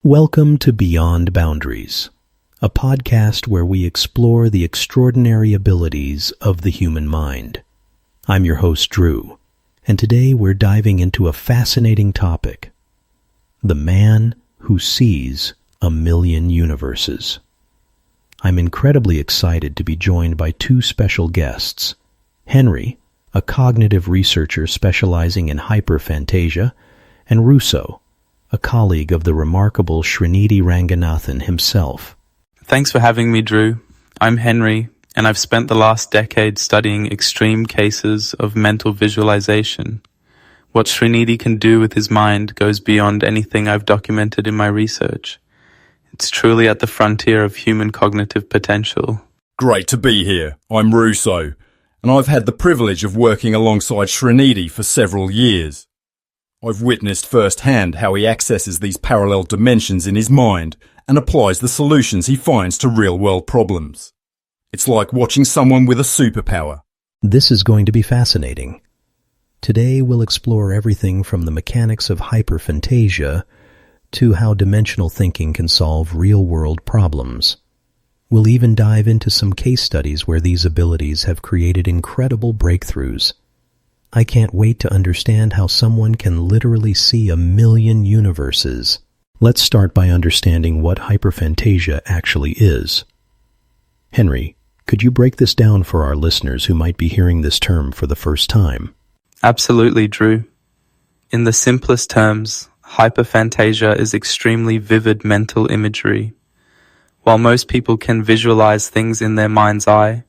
Welcome to Beyond Boundaries, a podcast where we explore the extraordinary abilities of the human mind. I'm your host, Drew, and today we're diving into a fascinating topic: the man who sees a million universes. I'm incredibly excited to be joined by two special guests: Henry, a cognitive researcher specializing in hyperphantasia, and Russo, a colleague of the remarkable Srinidhi Ranganathan himself. Thanks for having me, Drew. I'm Henry, and I've spent the last decade studying extreme cases of mental visualization. What Srinidhi can do with his mind goes beyond anything I've documented in my research. It's truly at the frontier of human cognitive potential. Great to be here. I'm Russo, and I've had the privilege of working alongside Srinidhi for several years. I've witnessed firsthand how he accesses these parallel dimensions in his mind and applies the solutions he finds to real-world problems. It's like watching someone with a superpower. This is going to be fascinating. Today we'll explore everything from the mechanics of hyperphantasia to how dimensional thinking can solve real-world problems. We'll even dive into some case studies where these abilities have created incredible breakthroughs. I can't wait to understand how someone can literally see a million universes. Let's start by understanding what hyperphantasia actually is. Henry, could you break this down for our listeners who might be hearing this term for the first time? Absolutely, Drew. In the simplest terms, hyperphantasia is extremely vivid mental imagery. While most people can visualize things in their mind's eye,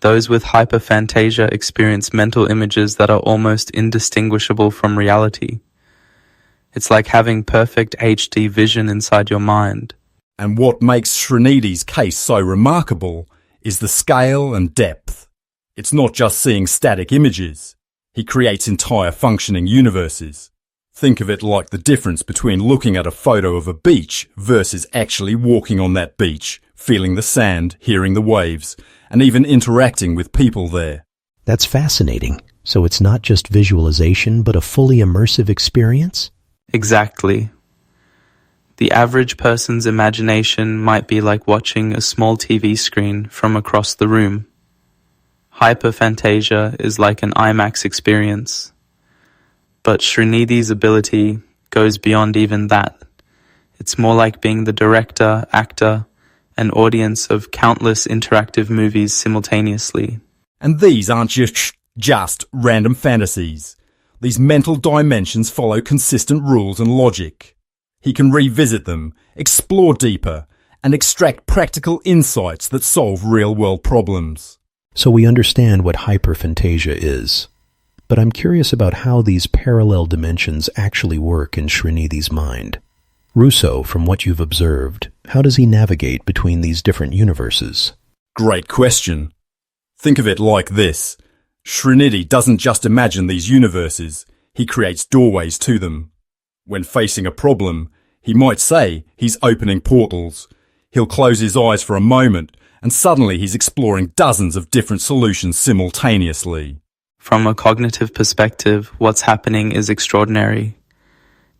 those with hyperphantasia experience mental images that are almost indistinguishable from reality. It's like having perfect HD vision inside your mind. And what makes Srinidhi's case so remarkable is the scale and depth. It's not just seeing static images. He creates entire functioning universes. Think of it like the difference between looking at a photo of a beach versus actually walking on that beach, feeling the sand, hearing the waves, and even interacting with people there. That's fascinating. So it's not just visualization, but a fully immersive experience? Exactly. The average person's imagination might be like watching a small TV screen from across the room. Hyperphantasia is like an IMAX experience. But Srinidhi's ability goes beyond even that. It's more like being the director, actor, and audience of countless interactive movies simultaneously. And these aren't just random fantasies. These mental dimensions follow consistent rules and logic. He can revisit them, explore deeper, and extract practical insights that solve real-world problems. So we understand what hyperphantasia is. But I'm curious about how these parallel dimensions actually work in Srinidhi's mind. Russo, from what you've observed, how does he navigate between these different universes? Great question. Think of it like this. Srinidhi doesn't just imagine these universes, he creates doorways to them. When facing a problem, he might say he's opening portals. He'll close his eyes for a moment, and suddenly he's exploring dozens of different solutions simultaneously. From a cognitive perspective, what's happening is extraordinary.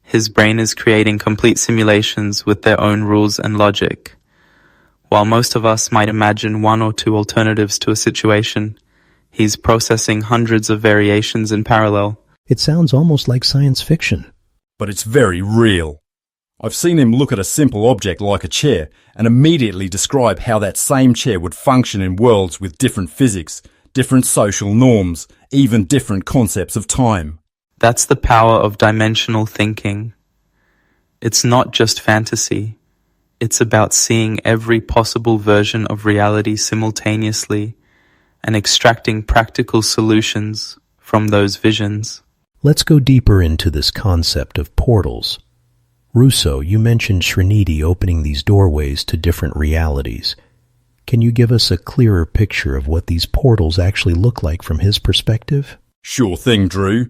His brain is creating complete simulations with their own rules and logic. While most of us might imagine one or two alternatives to a situation, he's processing hundreds of variations in parallel. It sounds almost like science fiction. But it's very real. I've seen him look at a simple object like a chair and immediately describe how that same chair would function in worlds with different physics, different social norms, even different concepts of time. That's the power of dimensional thinking. It's not just fantasy. It's about seeing every possible version of reality simultaneously and extracting practical solutions from those visions. Let's go deeper into this concept of portals. Russo, you mentioned Srinidhi opening these doorways to different realities. Can you give us a clearer picture of what these portals actually look like from his perspective? Sure thing, Drew.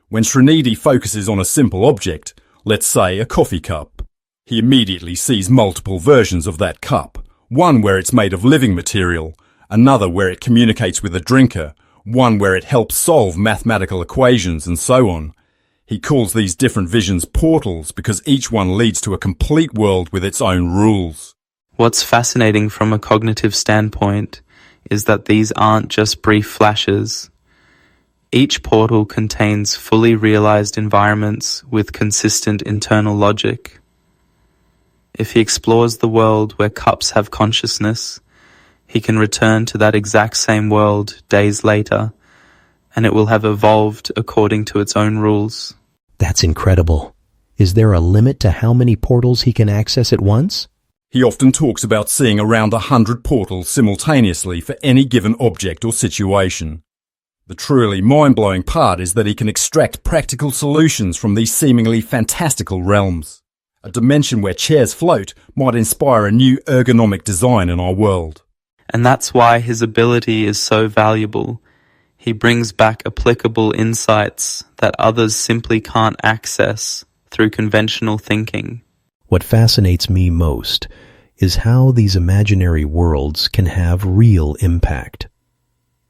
When Srinidhi focuses on a simple object, let's say a coffee cup, he immediately sees multiple versions of that cup. One where it's made of living material, another where it communicates with a drinker, one where it helps solve mathematical equations, and so on. He calls these different visions portals because each one leads to a complete world with its own rules. What's fascinating from a cognitive standpoint is that these aren't just brief flashes. Each portal contains fully realized environments with consistent internal logic. If he explores the world where cups have consciousness, he can return to that exact same world days later, and it will have evolved according to its own rules. That's incredible. Is there a limit to how many portals he can access at once? He often talks about seeing around 100 portals simultaneously for any given object or situation. The truly mind-blowing part is that he can extract practical solutions from these seemingly fantastical realms. A dimension where chairs float might inspire a new ergonomic design in our world. And that's why his ability is so valuable. He brings back applicable insights that others simply can't access through conventional thinking. What fascinates me most is how these imaginary worlds can have real impact.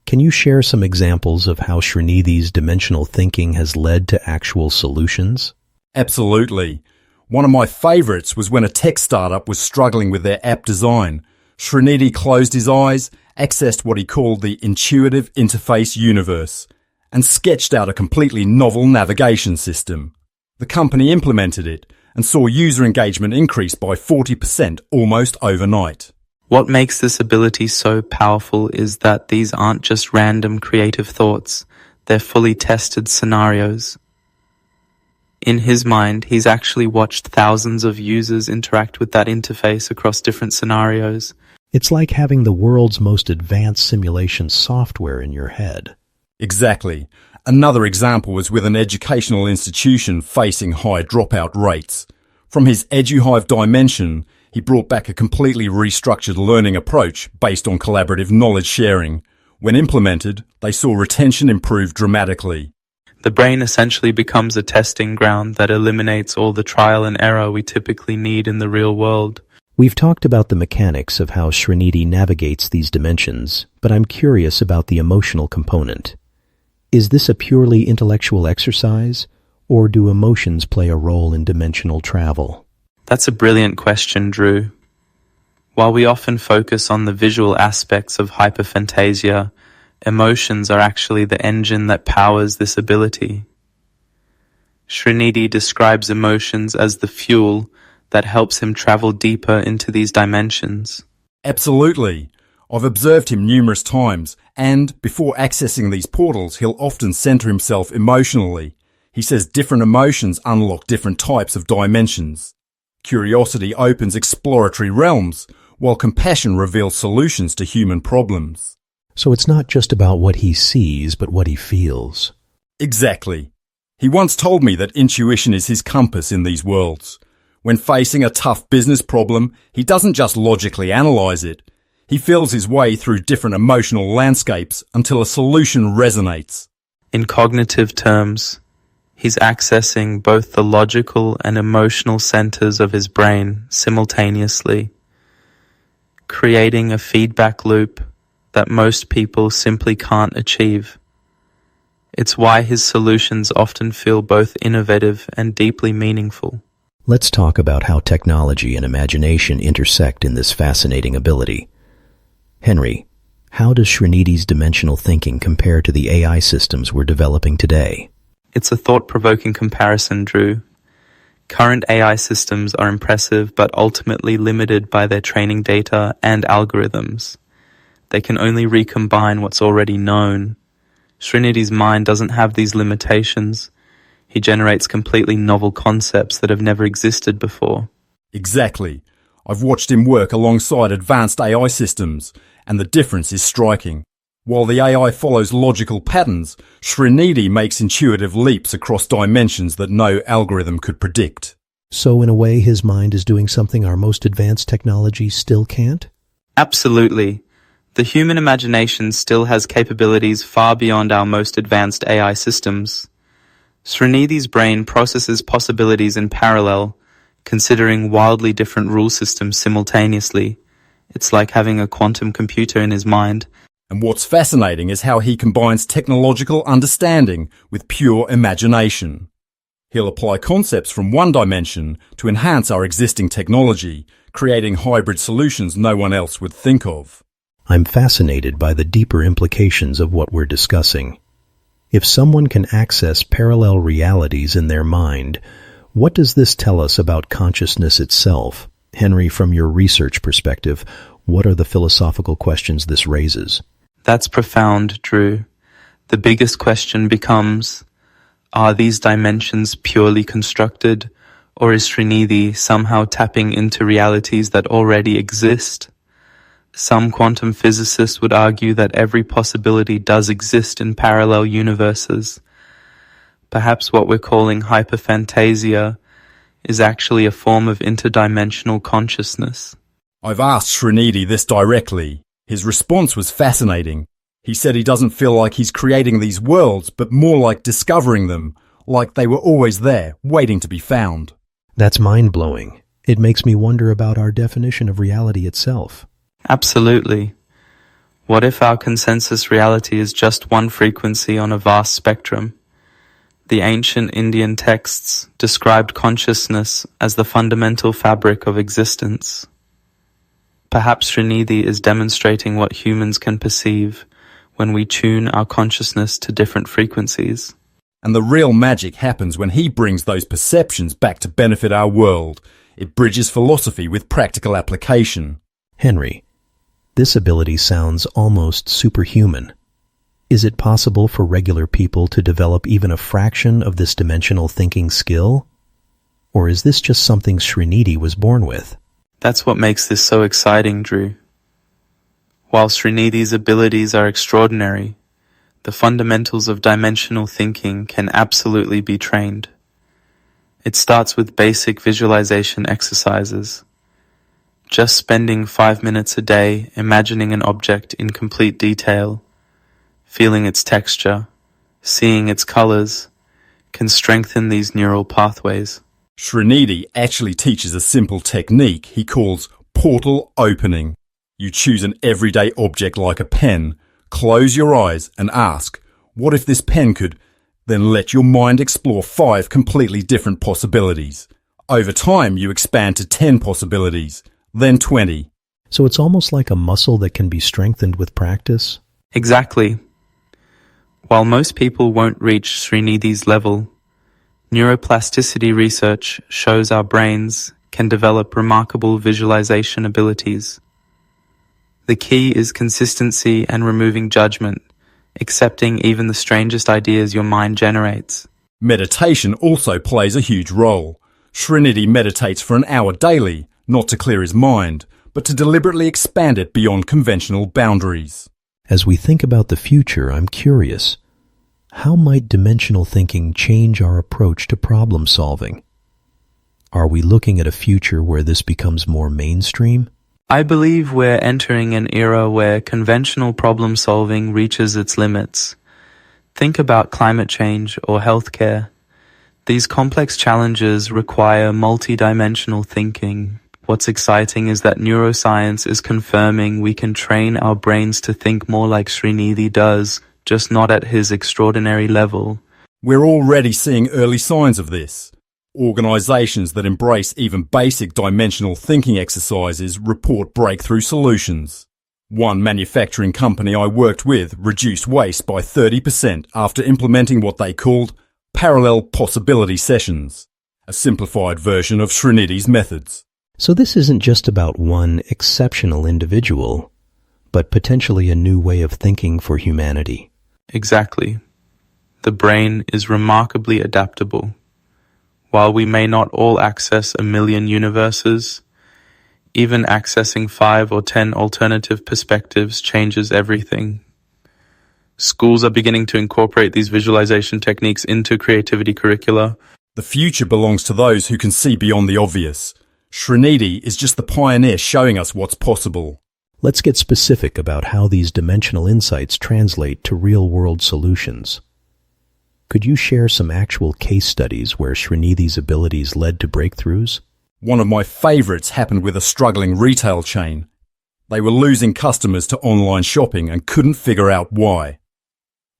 Can you share some examples of how Srinidhi's dimensional thinking has led to actual solutions? Absolutely. One of my favourites was when a tech startup was struggling with their app design. Srinidhi closed his eyes, accessed what he called the intuitive interface universe, and sketched out a completely novel navigation system. The company implemented it and saw user engagement increase by 40% almost overnight. What makes this ability so powerful is that these aren't just random creative thoughts, they're fully tested scenarios. In his mind, he's actually watched thousands of users interact with that interface across different scenarios. It's like having the world's most advanced simulation software in your head. Exactly. Another example was with an educational institution facing high dropout rates. From his EduHive dimension, he brought back a completely restructured learning approach based on collaborative knowledge sharing. When implemented, they saw retention improve dramatically. The brain essentially becomes a testing ground that eliminates all the trial and error we typically need in the real world. We've talked about the mechanics of how Srinidhi navigates these dimensions, but I'm curious about the emotional component. Is this a purely intellectual exercise, or do emotions play a role in dimensional travel? That's a brilliant question, Drew. While we often focus on the visual aspects of hyperphantasia, emotions are actually the engine that powers this ability. Srinidhi describes emotions as the fuel that helps him travel deeper into these dimensions. Absolutely. I've observed him numerous times, and before accessing these portals, he'll often center himself emotionally. He says different emotions unlock different types of dimensions. Curiosity opens exploratory realms, while compassion reveals solutions to human problems. So it's not just about what he sees, but what he feels. Exactly. He once told me that intuition is his compass in these worlds. When facing a tough business problem, he doesn't just logically analyze it. He feels his way through different emotional landscapes until a solution resonates. In cognitive terms, he's accessing both the logical and emotional centers of his brain simultaneously, creating a feedback loop that most people simply can't achieve. It's why his solutions often feel both innovative and deeply meaningful. Let's talk about how technology and imagination intersect in this fascinating ability. Henry, how does Srinidhi's dimensional thinking compare to the AI systems we're developing today? It's a thought-provoking comparison, Drew. Current AI systems are impressive but ultimately limited by their training data and algorithms. They can only recombine what's already known. Srinidhi's mind doesn't have these limitations. He generates completely novel concepts that have never existed before. Exactly. I've watched him work alongside advanced AI systems, and the difference is striking. While the AI follows logical patterns, Srinidhi makes intuitive leaps across dimensions that no algorithm could predict. So in a way, his mind is doing something our most advanced technology still can't? Absolutely. The human imagination still has capabilities far beyond our most advanced AI systems. Srinidhi's brain processes possibilities in parallel, considering wildly different rule systems simultaneously. It's like having a quantum computer in his mind. And what's fascinating is how he combines technological understanding with pure imagination. He'll apply concepts from one dimension to enhance our existing technology, creating hybrid solutions no one else would think of. I'm fascinated by the deeper implications of what we're discussing. If someone can access parallel realities in their mind, what does this tell us about consciousness itself? Henry, from your research perspective, what are the philosophical questions this raises? That's profound, Drew. The biggest question becomes, are these dimensions purely constructed, or is Srinidhi somehow tapping into realities that already exist? Some quantum physicists would argue that every possibility does exist in parallel universes. Perhaps what we're calling hyperphantasia is actually a form of interdimensional consciousness. I've asked Srinidhi this directly. His response was fascinating. He said he doesn't feel like he's creating these worlds, but more like discovering them, like they were always there, waiting to be found. That's mind-blowing. It makes me wonder about our definition of reality itself. Absolutely. What if our consensus reality is just one frequency on a vast spectrum? The ancient Indian texts described consciousness as the fundamental fabric of existence. Perhaps Srinidhi is demonstrating what humans can perceive when we tune our consciousness to different frequencies. And the real magic happens when he brings those perceptions back to benefit our world. It bridges philosophy with practical application. Henry, this ability sounds almost superhuman. Is it possible for regular people to develop even a fraction of this dimensional thinking skill? Or is this just something Srinidhi was born with? That's what makes this so exciting, Drew. While Srinidhi's abilities are extraordinary, the fundamentals of dimensional thinking can absolutely be trained. It starts with basic visualization exercises. Just spending 5 minutes a day imagining an object in complete detail, feeling its texture, seeing its colors, can strengthen these neural pathways. Srinidhi actually teaches a simple technique he calls portal opening. You choose an everyday object like a pen, close your eyes and ask, what if this pen could? Then let your mind explore 5 completely different possibilities. Over time, you expand to 10 possibilities, then 20. So it's almost like a muscle that can be strengthened with practice? Exactly. While most people won't reach Srinidhi's level, neuroplasticity research shows our brains can develop remarkable visualization abilities. The key is consistency and removing judgment, accepting even the strangest ideas your mind generates. Meditation also plays a huge role. Srinidhi meditates for an hour daily, not to clear his mind, but to deliberately expand it beyond conventional boundaries. As we think about the future, I'm curious. How might dimensional thinking change our approach to problem solving? Are we looking at a future where this becomes more mainstream? I believe we're entering an era where conventional problem solving reaches its limits. Think about climate change or healthcare. These complex challenges require multidimensional thinking. What's exciting is that neuroscience is confirming we can train our brains to think more like Srinidhi does, just not at his extraordinary level. We're already seeing early signs of this. Organizations that embrace even basic dimensional thinking exercises report breakthrough solutions. One manufacturing company I worked with reduced waste by 30% after implementing what they called parallel possibility sessions, a simplified version of Srinidhi's methods. So this isn't just about one exceptional individual, but potentially a new way of thinking for humanity. Exactly. The brain is remarkably adaptable. While we may not all access 1 million universes, even accessing 5 or 10 alternative perspectives changes everything. Schools are beginning to incorporate these visualization techniques into creativity curricula. The future belongs to those who can see beyond the obvious. Srinidhi is just the pioneer showing us what's possible. Let's get specific about how these dimensional insights translate to real-world solutions. Could you share some actual case studies where Srinidhi's abilities led to breakthroughs? One of my favorites happened with a struggling retail chain. They were losing customers to online shopping and couldn't figure out why.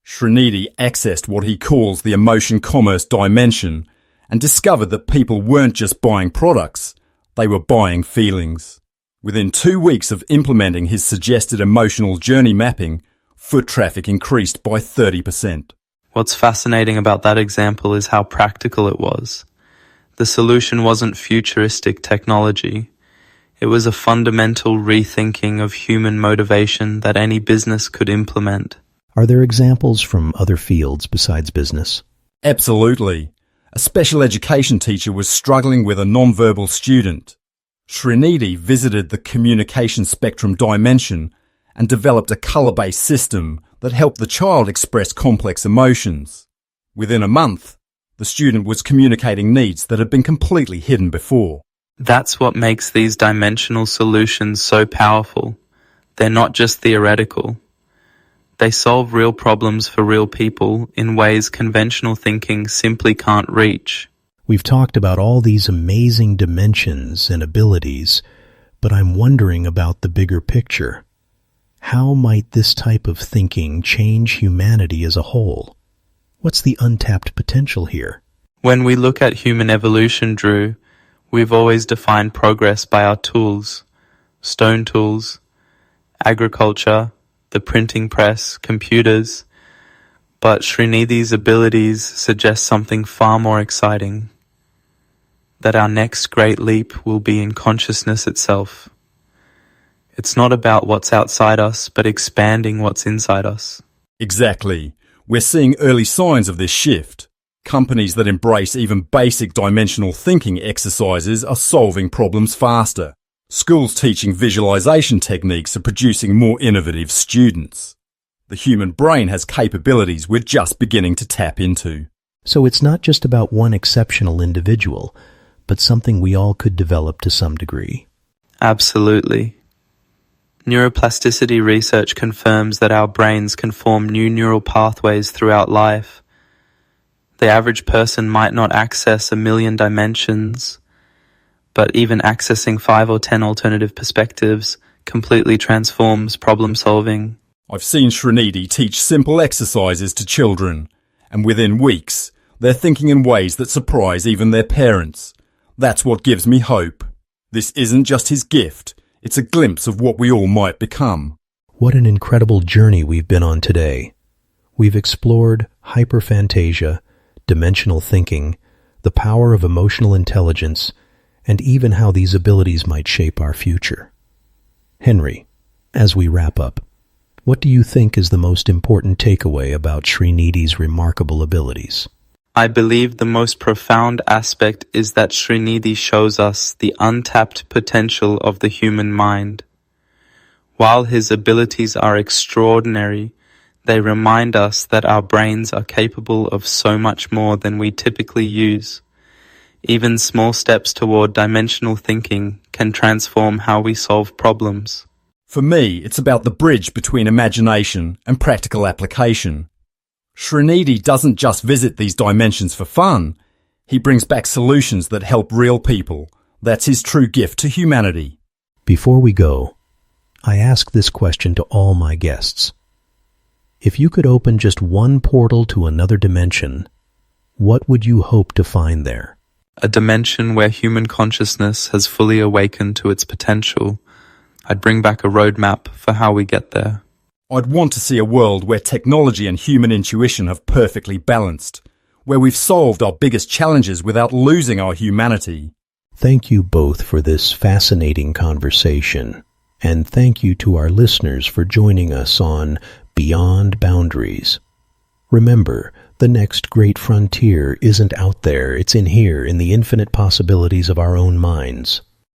Srinidhi accessed what he calls the emotion commerce dimension and discovered that people weren't just buying products, they were buying feelings. Within 2 weeks of implementing his suggested emotional journey mapping, foot traffic increased by 30%. What's fascinating about that example is how practical it was. The solution wasn't futuristic technology. It was a fundamental rethinking of human motivation that any business could implement. Are there examples from other fields besides business? Absolutely. A special education teacher was struggling with a nonverbal student. Srinidhi visited the communication spectrum dimension and developed a colour-based system that helped the child express complex emotions. Within a month, the student was communicating needs that had been completely hidden before. That's what makes these dimensional solutions so powerful. They're not just theoretical. They solve real problems for real people in ways conventional thinking simply can't reach. We've talked about all these amazing dimensions and abilities, but I'm wondering about the bigger picture. How might this type of thinking change humanity as a whole? What's the untapped potential here? When we look at human evolution, Drew, we've always defined progress by our tools, stone tools, agriculture, the printing press, computers. But Srinidhi's abilities suggest something far more exciting, that our next great leap will be in consciousness itself. It's not about what's outside us, but expanding what's inside us. Exactly. We're seeing early signs of this shift. Companies that embrace even basic dimensional thinking exercises are solving problems faster. Schools teaching visualization techniques are producing more innovative students. The human brain has capabilities we're just beginning to tap into. So it's not just about one exceptional individual, but something we all could develop to some degree. Absolutely. Neuroplasticity research confirms that our brains can form new neural pathways throughout life. The average person might not access 1 million dimensions, but even accessing 5 or 10 alternative perspectives completely transforms problem solving. I've seen Srinidhi teach simple exercises to children, and within weeks, they're thinking in ways that surprise even their parents. That's what gives me hope. This isn't just his gift, it's a glimpse of what we all might become. What an incredible journey we've been on today. We've explored hyperphantasia, dimensional thinking, the power of emotional intelligence, and even how these abilities might shape our future. Henry, as we wrap up, what do you think is the most important takeaway about Srinidhi's remarkable abilities? I believe the most profound aspect is that Srinidhi shows us the untapped potential of the human mind. While his abilities are extraordinary, they remind us that our brains are capable of so much more than we typically use. Even small steps toward dimensional thinking can transform how we solve problems. For me, it's about the bridge between imagination and practical application. Srinidhi doesn't just visit these dimensions for fun. He brings back solutions that help real people. That's his true gift to humanity. Before we go, I ask this question to all my guests. If you could open just one portal to another dimension, what would you hope to find there? A dimension where human consciousness has fully awakened to its potential. I'd bring back a roadmap for how we get there. I'd want to see a world where technology and human intuition have perfectly balanced, where we've solved our biggest challenges without losing our humanity. Thank you both for this fascinating conversation, and thank you to our listeners for joining us on Beyond Boundaries. Remember, the next great frontier isn't out there, it's in here, in the infinite possibilities of our own minds.